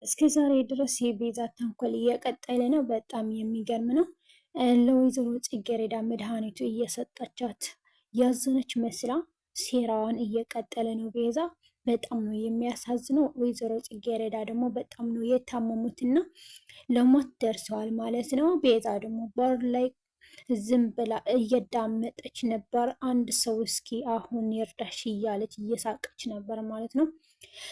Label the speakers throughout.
Speaker 1: እስከዛሬ ድረስ የቤዛ ተንኮል እየቀጠለ ነው። በጣም የሚገርም ነው። ለወይዘሮ ጽጌረዳ መድኃኒቱ እየሰጠቻት ያዘነች መስላ ሴራዋን እየቀጠለ ነው ቤዛ። በጣም ነው የሚያሳዝነው። ወይዘሮ ጽጌረዳ ደግሞ በጣም ነው የታመሙትና ለሞት ደርሰዋል ማለት ነው። ቤዛ ደግሞ በር ላይ ዝም ብላ እየዳመጠች ነበር። አንድ ሰው እስኪ አሁን ይርዳሽ እያለች እየሳቀች ነበር ማለት ነው።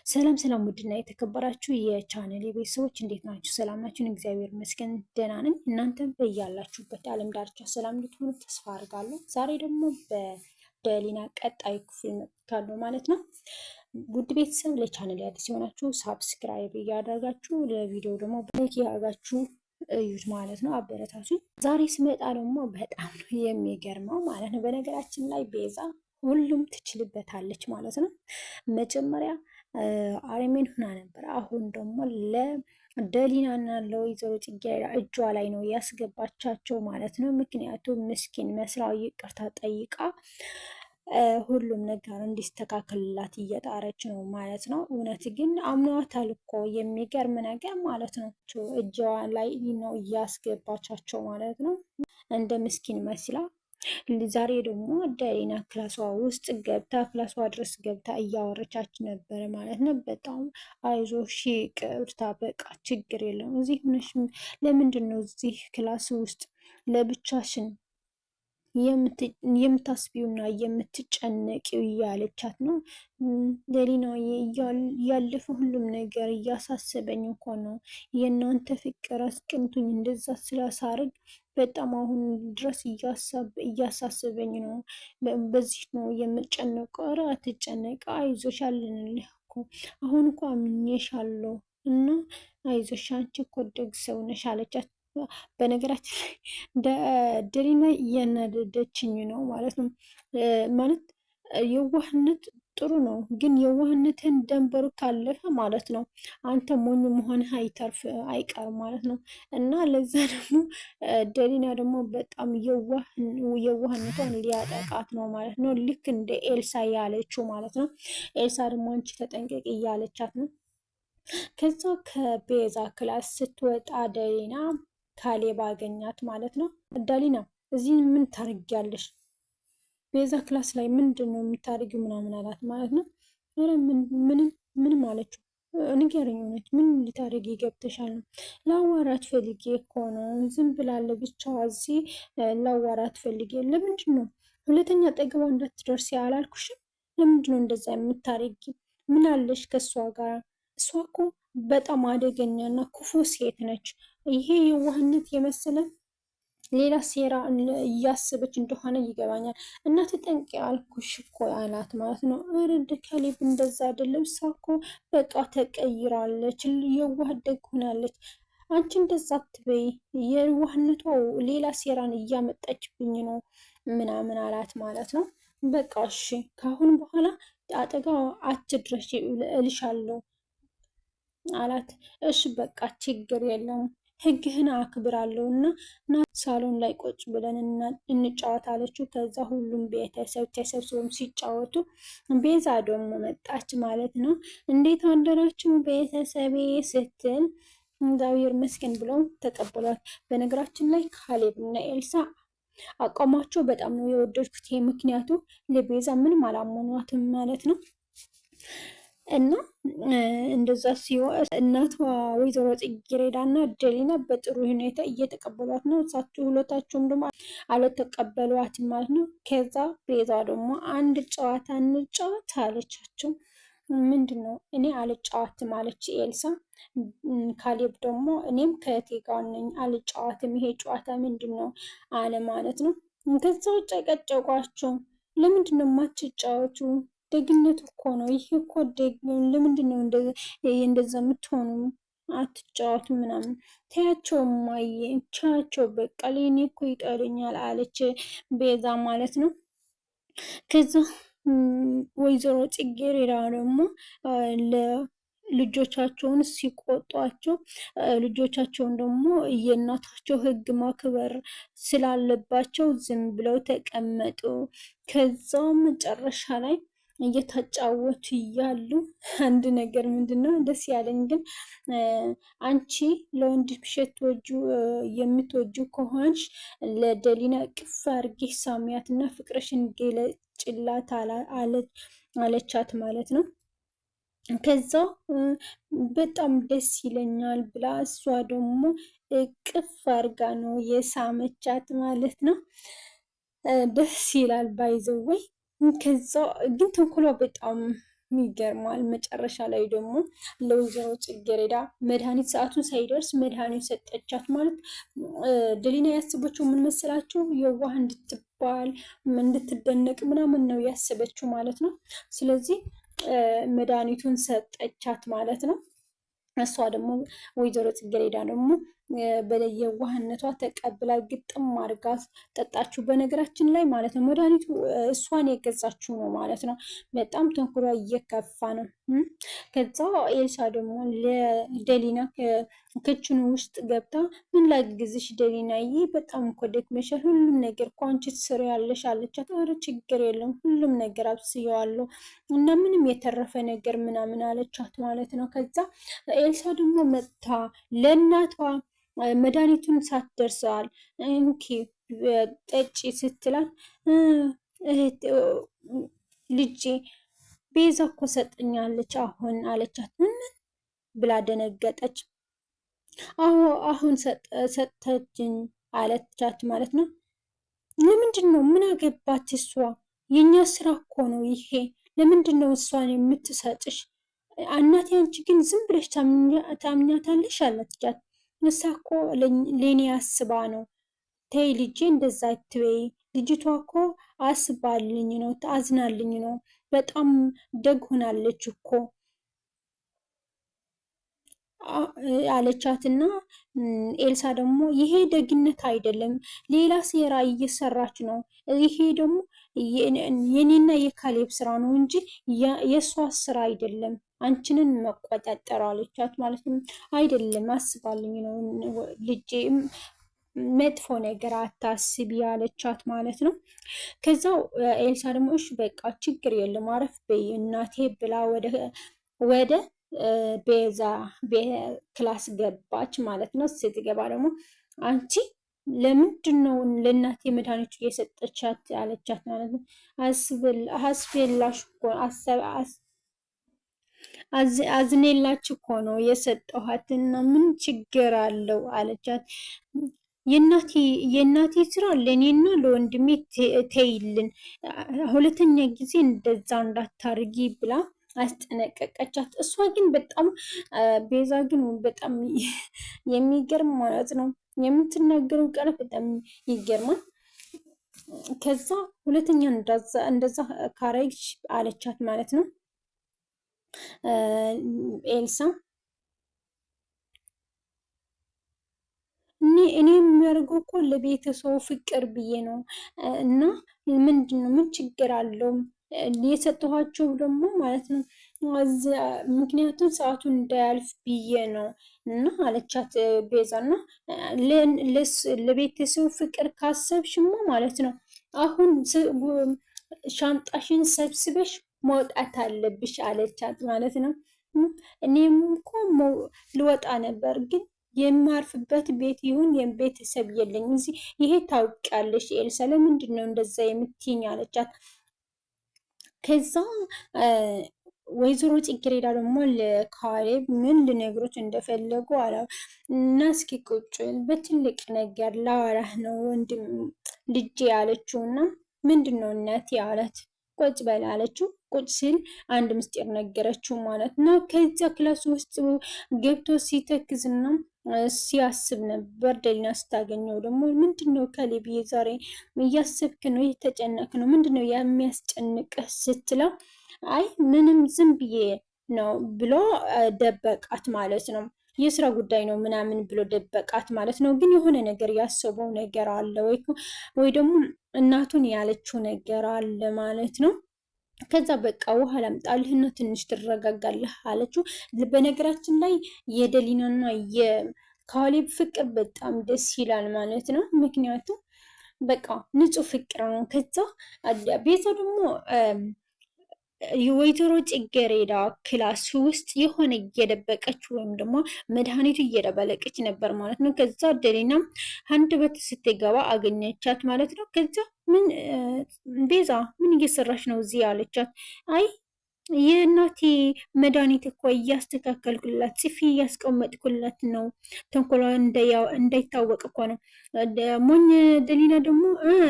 Speaker 1: ሰላም ሰላም፣ ውድና የተከበራችሁ የቻናል ቤተሰቦች እንዴት ናችሁ? ሰላም ናችሁን? እግዚአብሔር ይመስገን ደህና ነኝ። እናንተም በያላችሁበት ዓለም ዳርቻ ሰላም እንድትሆኑ ተስፋ አድርጋለሁ። ዛሬ ደግሞ በደሊና ቀጣይ ክፍል መጥቻለሁ ማለት ነው። ውድ ቤተሰብ ለቻናል አዲስ የሆናችሁ ሳብስክራይብ እያደረጋችሁ ለቪዲዮ ደግሞ ላይክ ያደርጋችሁ እዩት ማለት ነው። አበረታቱ። ዛሬ ስመጣ ደግሞ በጣም ነው የሚገርመው ማለት ነው። በነገራችን ላይ ቤዛ ሁሉም ትችልበታለች ማለት ነው። መጀመሪያ አርሜን ሁና ነበር። አሁን ደግሞ ለደሊናና ለወይዘሮ ጽጌረዳ እጇ ላይ ነው ያስገባቻቸው ማለት ነው። ምክንያቱም ምስኪን መስራው ይቅርታ ጠይቃ ሁሉም ነገር እንዲስተካከልላት እየጣረች ነው ማለት ነው። እውነት ግን አምኗታል እኮ የሚገርም ነገር ማለት ነው። እጇ ላይ ነው እያስገባቻቸው ማለት ነው እንደ ምስኪን መስላ። ዛሬ ደግሞ ደሊና ክላሷ ውስጥ ገብታ ክላሷ ድረስ ገብታ እያወረቻች ነበረ ማለት ነው። በጣም አይዞሽ፣ ይቅርታ፣ በቃ ችግር የለም እዚህ ሆነሽ ለምንድን ነው እዚህ ክላስ ውስጥ ለብቻሽን የምታስቢውና የምትጨነቂው እያለቻት ነው። ደሊና ያለፈ ሁሉም ነገር እያሳሰበኝ እኮ ነው። የእናንተ ፍቅር አስቀምጡኝ እንደዛ ስላሳርግ በጣም አሁን ድረስ እያሳሰበኝ ነው። በዚህ ነው የምጨነቀው። ኧረ አትጨነቂ፣ አይዞሽ አለንልህ እኮ አሁን እኮ አምኜሻለሁ እና አይዞሽ አንቺ እኮ ደግ ሰው ነሽ አለቻት። በነገራችን ላይ ደሊና እያናደደችኝ ነው ማለት ነው። ማለት የዋህነት ጥሩ ነው፣ ግን የዋህነትን ደንበሩ ካለፈ ማለት ነው አንተ ሞኝ መሆንህ አይቀርም ማለት ነው። እና ለዛ ደግሞ ደሊና ደግሞ በጣም የዋህነቷን ሊያጠቃት ነው ማለት ነው። ልክ እንደ ኤልሳ ያለችው ማለት ነው። ኤልሳ ደግሞ አንቺ ተጠንቀቂ እያለቻት ነው። ከዛ ከቤዛ ክላስ ስትወጣ ደሊና ካሌብ አገኛት ማለት ነው። ደሊና እዚህ ምን ታርጊያለሽ? ቤዛ ክላስ ላይ ምንድን ነው የምታደርጊው? ምናምን አላት ማለት ነው። ምንም አለችው። ንገረኝ፣ እውነት ምን ልታደርጊ ገብተሻል ነው? ላዋራት ፈልጌ እኮ ነው። ዝም ብላለ ብቻዋ እዚህ ላዋራት ፈልጌ። ለምንድን ነው ሁለተኛ ጠገቧ እንዳትደርስ አላልኩሽም? ለምንድን ነው እንደዛ የምታደርጊ? ምን አለሽ ከእሷ ጋር? እሷ እኮ በጣም አደገኛ እና ክፉ ሴት ነች። ይሄ የዋህነት የመሰለ ሌላ ሴራ እያስበች እንደሆነ ይገባኛል። እናት ጠንቅ ያልኩሽ እኮ አላት ማለት ነው። እርድ ካሌብ እንደዛ አይደለም። እሷ እኮ በቃ ተቀይራለች፣ የዋህ ደግ ሆናለች። አንቺ እንደዛ አትበይ፣ የዋህነቷ ሌላ ሴራን እያመጣችብኝ ነው ምናምን አላት ማለት ነው። በቃ እሺ ከአሁን በኋላ አጠጋ አትድረሽ እልሻለሁ አላት። እሺ በቃ ችግር የለውም ህግህን አክብራለሁ እና ሳሎን ላይ ቁጭ ብለን እንጫወት አለችው። ከዛ ሁሉም ቤተሰብ ተሰብስበው ሲጫወቱ ቤዛ ደግሞ መጣች ማለት ነው። እንዴት አደራችሁ ቤተሰቤ ስትል እግዚአብሔር ይመስገን ብለው ተቀበሏት። በነገራችን ላይ ካሌብ እና ኤልሳ አቋማቸው በጣም ነው የወደድኩት። ምክንያቱ ለቤዛ ምንም አላመኗትም ማለት ነው። እና እንደዛ ሲሆን እናቷ ወይዘሮ ጽጌረዳ እና ደሊና በጥሩ ሁኔታ እየተቀበሏት ነው። እሳቸው ሁለታቸውም ደግሞ አልተቀበሏትም ማለት ነው። ከዛ ቤዛ ደግሞ አንድ ጨዋታ እንጫወት አለቻቸው። ምንድን ነው? እኔ አልጫወትም አለች ኤልሳ። ካሌብ ደግሞ እኔም ከእቴ ጋር ነኝ አልጫወትም፣ ይሄ ጨዋታ ምንድን ነው አለ ማለት ነው። ከዛ ጨቀጨቋቸው። ለምንድን ነው የማትጫወቱ? ደግነቱ እኮ ነው ይሄ እኮ ለምንድን ነው እንደዛ የምትሆኑ? አትጫወቱ ምናምን ተያቸው ማየ ቻቸው በቃ ለኔ እኮ ይጠሉኛል አለች ቤዛ ማለት ነው። ከዛ ወይዘሮ ጽጌረዳ ደግሞ ልጆቻቸውን ሲቆጧቸው ልጆቻቸውን ደግሞ የእናታቸው ሕግ ማክበር ስላለባቸው ዝም ብለው ተቀመጡ። ከዛው መጨረሻ ላይ እየተጫወቱ እያሉ አንድ ነገር ምንድነው ደስ ያለኝ ግን አንቺ ለወንድምሽ የምትወጁ ከሆንሽ ለደሊና ቅፍ አድርጌሽ ሳሚያት እና ፍቅርሽን ገለጭላት አለቻት ማለት ነው። ከዛ በጣም ደስ ይለኛል ብላ እሷ ደግሞ እቅፍ አድርጋ ነው የሳመቻት ማለት ነው። ደስ ይላል ባይዘወይ። ከዛ ግን ተንኮሏ በጣም ይገርማል። መጨረሻ ላይ ደግሞ ለወይዘሮ ጽጌረዳ መድኃኒት ሰዓቱን ሳይደርስ መድኃኒት ሰጠቻት ማለት ደሊና ያስበችው ምን መሰላችሁ? የዋህ እንድትባል እንድትደነቅ ምናምን ነው ያሰበችው ማለት ነው። ስለዚህ መድኃኒቱን ሰጠቻት ማለት ነው። እሷ ደግሞ ወይዘሮ ጽጌረዳ ደግሞ በየዋህነቷ ተቀብላ ግጥም አድርጋ ጠጣችሁ። በነገራችን ላይ ማለት ነው መድኃኒቱ እሷን የገዛችው ነው ማለት ነው። በጣም ተንኮሏ እየከፋ ነው። ከዛ ኤልሳ ደግሞ ለደሊና ክችኑ ውስጥ ገብታ ምን ላግዝሽ ደሊናዬ፣ በጣም እኮ ደክመሻል፣ ሁሉም ነገር እኮ አንቺ ትሰሪያለሽ አለቻት። ኧረ ችግር የለም ሁሉም ነገር አብስየዋለሁ እና ምንም የተረፈ ነገር ምናምን አለቻት ማለት ነው። ከዛ ኤልሳ ደግሞ መጥታ ለእናቷ መድኃኒቱን ሳትደርሰዋል እንኪ ጠጪ ስትላት ልጄ ቤዛ እኮ ሰጥኛለች አሁን አለቻት። ምን ብላ ደነገጠች። አዎ አሁን ሰጠችኝ አለቻት ማለት ነው። ለምንድን ነው ምን አገባት እሷ? የእኛ ስራ እኮ ነው ይሄ። ለምንድን ነው እሷን የምትሰጥሽ? እናቴ አንቺ ግን ዝም ብለሽ ታምኛታለሽ አለቻት። እሷ እኮ ለእኔ አስባ ነው። ተይ ልጄ እንደዛ አትበይ። ልጅቷ እኮ አስባልኝ ነው አዝናልኝ ነው። በጣም ደግ ሆናለች እኮ አለቻትና ኤልሳ ደግሞ ይሄ ደግነት አይደለም፣ ሌላ ሴራ እየሰራች ነው። ይሄ ደግሞ የኔና የካሌብ ስራ ነው እንጂ የእሷ ስራ አይደለም። አንቺንን መቆጣጠር አለቻት ማለት ነው። አይደለም አስባልኝ ነው ልጄ፣ መጥፎ ነገር አታስቢ ያለቻት ማለት ነው። ከዛው ኤልሳ ደግሞ እሺ በቃ ችግር የለም አረፍ በይ እናቴ ብላ ወደ ቤዛ ክላስ ገባች ማለት ነው። ስትገባ ደግሞ አንቺ ለምንድን ነው ለእናቴ መድኃኒቱ እየሰጠቻት አለቻት ማለት ነው። አስቤላሽ እኮ አዝኔላች እኮ ነው የሰጠኋትና ምን ችግር አለው አለቻት። የእናቴ ስራ ለእኔና ለወንድሜ ተይልን፣ ሁለተኛ ጊዜ እንደዛ እንዳታርጊ ብላ አስጠነቀቀቻት። እሷ ግን በጣም ቤዛ ግን በጣም የሚገርም ማለት ነው የምትናገረው ቃል በጣም ይገርማል። ከዛ ሁለተኛ እንደዛ ካረግሽ አለቻት ማለት ነው ኤልሳ። እኔ የሚያደርገው እኮ ለቤተሰቡ ፍቅር ብዬ ነው እና ምንድን ነው ምን ችግር አለው የሰጠኋቸው ደግሞ ማለት ነው ምክንያቱም ሰዓቱን እንዳያልፍ ብዬ ነው እና አለቻት ቤዛ። እና ለቤተሰቡ ፍቅር ካሰብሽማ ማለት ነው አሁን ሻንጣሽን ሰብስበሽ መውጣት አለብሽ አለቻት ማለት ነው። እኔም እኮ ልወጣ ነበር ግን የማርፍበት ቤት ይሁን ቤተሰብ የለኝ እዚህ። ይሄ ታውቂያለሽ ኤልሳ፣ ለምንድን ነው እንደዛ የምትይኝ አለቻት። ከዛ ወይዘሮ ጽጌረዳ ደግሞ ለካሌብ ምን ልነግሮት እንደፈለጉ አላ እና እስኪ ቁጭ በትልቅ ነገር ላወራህ ነው ወንድም ልጄ አለችው። እና ምንድን ነው እናቴ አላት። ቁጭ በል አለችው። ቁጭ ሲል አንድ ምስጢር ነገረችው ማለት ነው። ከዚያ ክላስ ውስጥ ገብቶ ሲተክዝና ሲያስብ ነበር። ደሊና ስታገኘው ደግሞ ምንድነው ካሌብዬ ዛሬ እያሰብክ ነው? እየተጨነቅ ነው? ምንድነው የሚያስጨንቅህ ስትለው አይ ምንም ዝም ብዬ ነው ብሎ ደበቃት ማለት ነው። የስራ ጉዳይ ነው ምናምን ብሎ ደበቃት ማለት ነው። ግን የሆነ ነገር ያሰበው ነገር አለ ወይ ደግሞ እናቱን ያለችው ነገር አለ ማለት ነው። ከዛ በቃ ውሃ ላምጣልህና ትንሽ ትረጋጋለህ አለችው። በነገራችን ላይ የደሊናና የካሌብ ፍቅር በጣም ደስ ይላል ማለት ነው። ምክንያቱም በቃ ንጹህ ፍቅር ነው። ከዛ ቤዛ ደግሞ የወይዘሮ ጽጌረዳ ክላስ ውስጥ የሆነ እየደበቀች ወይም ደግሞ መድኃኒቱ እየደበለቀች ነበር ማለት ነው። ከዛ ደሊና አንድ በት ስትገባ አገኘቻት ማለት ነው። ከዛ ምን ቤዛ ምን እየሰራች ነው እዚህ አለቻት። አይ የእናቴ መድኃኒት እኮ እያስተካከልኩላት ጽፌ እያስቀመጥኩላት ነው። ተንኮሏ እንዳይታወቅ እኮ ነው። ሞኝ ደሊና ደግሞ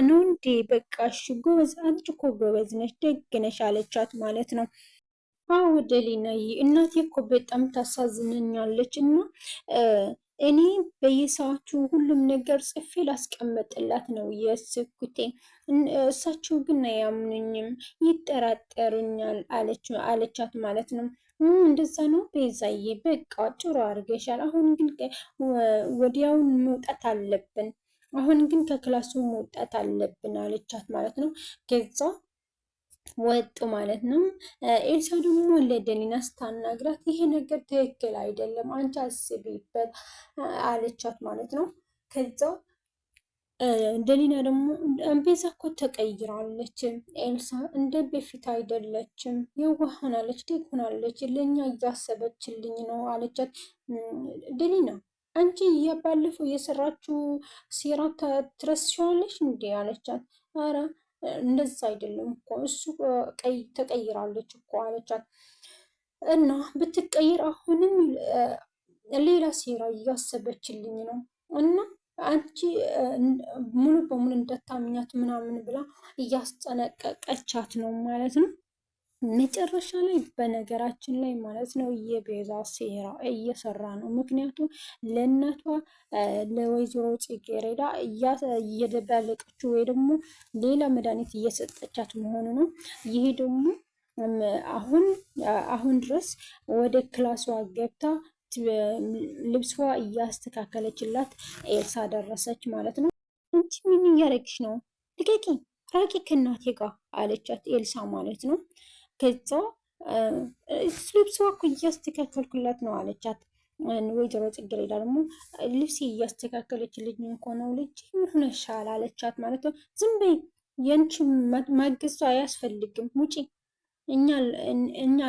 Speaker 1: ነው እንዴ? በቃ እሺ ጎበዝ፣ አንቺ እኮ ጎበዝ ነሽ፣ ደግ ነሽ አለቻት ማለት ነው። አዎ ደሊናዬ፣ እናቴ እኮ በጣም ታሳዝነኛለች እና እኔ በየሰዓቱ ሁሉም ነገር ጽፌ ላስቀመጥላት ነው የስኩቴ። እሳቸው ግን አያምኑኝም፣ ይጠራጠሩኛል አለቻት ማለት ነው። እንደዛ ነው ቤዛዬ፣ በቃ ጥሩ አድርገሻል። አሁን ግን ወዲያውን መውጣት አለብን፣ አሁን ግን ከክላሱ መውጣት አለብን አለቻት ማለት ነው። ከዛ ወጡ ማለት ነው። ኤልሳ ደግሞ ለደሊና ስታናግራት ይሄ ነገር ትክክል አይደለም፣ አንቺ አስቢበት አለቻት ማለት ነው። ከዛ ደሊና ደግሞ ቤዛ እኮ ተቀይራለች፣ ኤልሳ እንደ በፊት አይደለችም፣ የዋህ ሆናለች፣ ደግ ሆናለች፣ ለእኛ እያሰበችልኝ ነው አለቻት። ደሊና አንቺ ባለፈው የሰራችው ሴራ ትረሺዋለሽ እንዴ አለቻት። ኧረ እንደዛ አይደለም እኮ እሱ ተቀይራለች እኮ አለቻት። እና ብትቀይር አሁንም ሌላ ሴራ እያሰበችልኝ ነው እና አንቺ ሙሉ በሙሉ እንዳታምኛት ምናምን ብላ እያስጠነቀቀቻት ነው ማለት ነው። መጨረሻ ላይ በነገራችን ላይ ማለት ነው የቤዛ ሴራ እየሰራ ነው። ምክንያቱም ለእናቷ ለወይዘሮ ጽጌረዳ እየደባለቀችው ወይ ደግሞ ሌላ መድኃኒት እየሰጠቻት መሆኑ ነው። ይሄ ደግሞ አሁን ድረስ ወደ ክላሷ ገብታ ልብሷ እያስተካከለችላት ኤልሳ ደረሰች ማለት ነው። አንቺ ምን እያደረግሽ ነው? ልቀቂ፣ ራቂ ከእናቴ ጋር አለቻት ኤልሳ ማለት ነው። ከዛ ልብሷ እኮ እያስተካከልኩላት ነው አለቻት። ወይዘሮ ጽጌረዳ ደግሞ ልብስ እያስተካከለችልኝ እኮ ነው ልጅ ምን ሆነሻል አለቻት ማለት ነው። ዝም በይ፣ የአንቺ ማገዝ አያስፈልግም፣ ውጪ፣ እኛ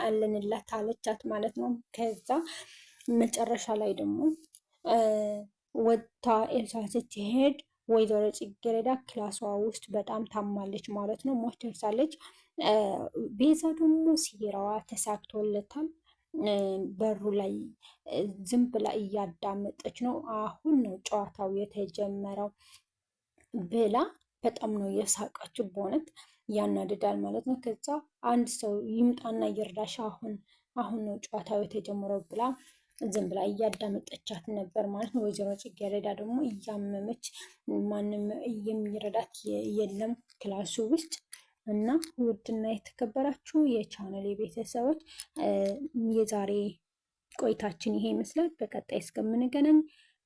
Speaker 1: አለንላት አለቻት ማለት ነው። ከዛ መጨረሻ ላይ ደግሞ ወጥታ ኤልሳ ስትሄድ ወይዘሮ ጽጌረዳ ክላሷ ውስጥ በጣም ታማለች ማለት ነው። ሞት ደርሳለች። ቤዛ ደግሞ ሴራዋ ተሳክቶለታል። በሩ ላይ ዝም ብላ እያዳመጠች ነው። አሁን ነው ጨዋታው የተጀመረው ብላ በጣም ነው የሳቃችው። በእውነት ያናድዳል ማለት ነው። ከዛ አንድ ሰው ይምጣና ይርዳሽ፣ አሁን ነው ጨዋታው የተጀመረው ብላ ዝም ብላ እያዳመጠቻት ነበር ማለት ነው። ወይዘሮ ጽጌረዳ ደግሞ እያመመች ማንም የሚረዳት የለም ክላሱ ውስጥ እና ውድና የተከበራችሁ የቻናል ቤተሰቦች የዛሬ ቆይታችን ይሄ ይመስላል። በቀጣይ እስከምንገናኝ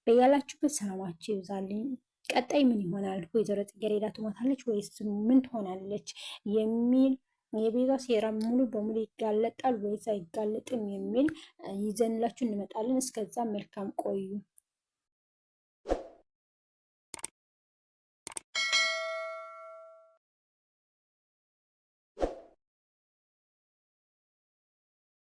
Speaker 1: በያላችሁበት ሰላማችሁ ይብዛልኝ። ቀጣይ ምን ይሆናል? ወይዘሮ ጽጌረዳ ትሞታለች ወይስ ምን ትሆናለች የሚል የቤዛ ሴራ ሙሉ በሙሉ ይጋለጣል ወይስ አይጋለጥም የሚል ይዘንላችሁ እንመጣለን። እስከዛ መልካም ቆዩ።